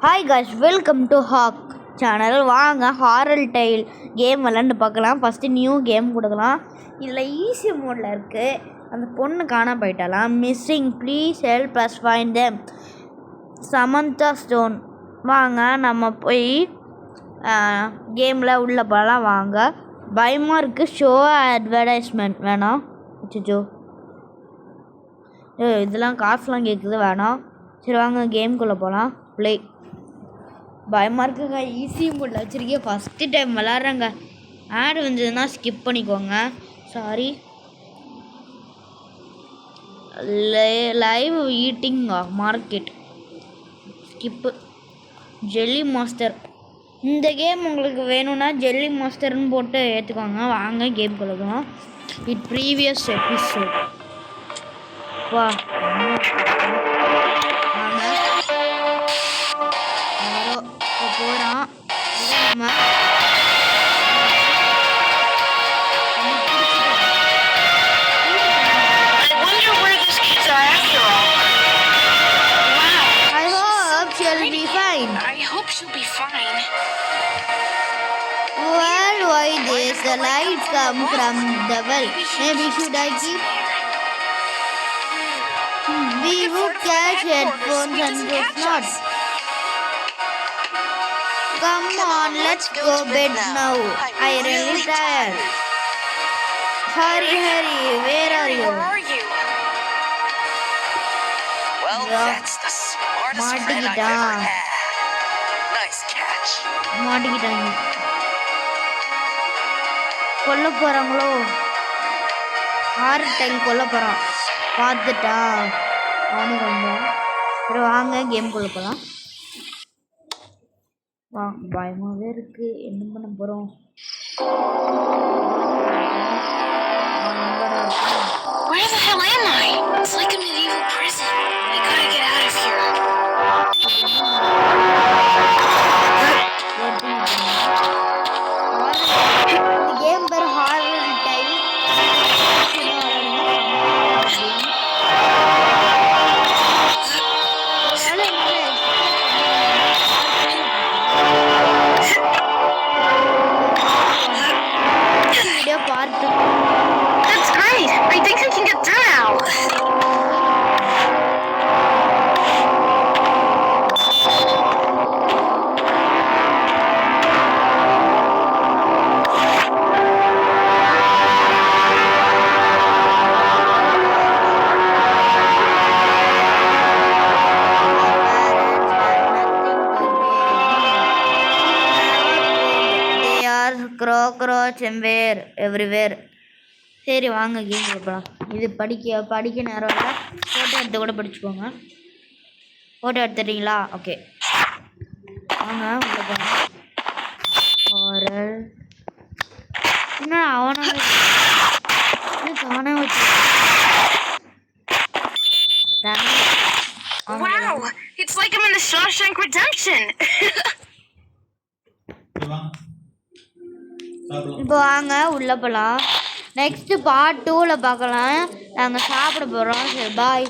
Hi guys, welcome to ஹாக் channel. வாங்க horror tale game விளாண்டு பார்க்கலாம். ஃபஸ்ட்டு நியூ கேம் கொடுக்கலாம். இதில் ஈஸி மோடில் இருக்குது. அந்த பொண்ணு காண போயிட்டாலாம். Missing, please help us find them. Samantha Stone. வாங்க நம்ம போய் கேமில் உள்ளே போகலாம். வாங்க. பயமாக இருக்குது. ஷோ அட்வர்டைஸ்மெண்ட் வேணாம். அச்சோ, இதெல்லாம் காசுலாம் கேட்குது, வேணாம். சரி வாங்க கேம்குள்ளே போகலாம். ப்ளே. பயமாக இருக்குங்க. ஈஸி மோடில் வச்சுருக்கேன். ஃபஸ்ட்டு டைம் விளாட்றேங்க. ஆட் வந்ததுன்னா ஸ்கிப் பண்ணிக்கோங்க. Sorry. Live eating market skip. Jelly master. இந்த கேம் உங்களுக்கு வேணும்னா ஜெல்லி மாஸ்டர்னு போட்டு ஏற்றுக்கோங்க. வாங்க கேம் கொள்ளலாம். It previous episode. வா போகிறான். நம்ம why does the light come from the well? Maybe should I keep? We would catch headphones and get nuts. Come on, let's go bed now. I'm really tired. Hurry, where are you? Well, that's the smartest friend I've ever had. Nice catch. மாட்டிக்கிட்டாங்க. கொல்ல போகிறாங்களோ? Horror tail கொல்ல போகிறான். பார்த்துட்டா அவனும் கொஞ்சம். சரி வாங்க கேம் கொள்ள போகலாம். பயமாகவே இருக்குது. என்ன பண்ண போகிறோம்? Where the hell am I? It's like a medieval prison. I gotta get out of here. Game பேர் horror tale. That's great. I think I can get through now. Cockroach everywhere. சரி வாங்க game கொடுக்கலாம். இது படிக்க நேரம் இல்லை. Photo எடுத்து கூட படிச்சுக்கோங்க. ஃபோட்டோ எடுத்துட்டீங்களா? ஓகே வாங்க உள்ள போங்க. என்ன அவனை தானே வச்சு. Wow, it's like I'm in the Shawshank Redemption. இப்போ வாங்க உள்ளே போகலாம். நெக்ஸ்ட்டு பார்ட் 2ல் பார்க்கலாம். நாங்கள் சாப்பிட போகிறோம். சரி பாய்.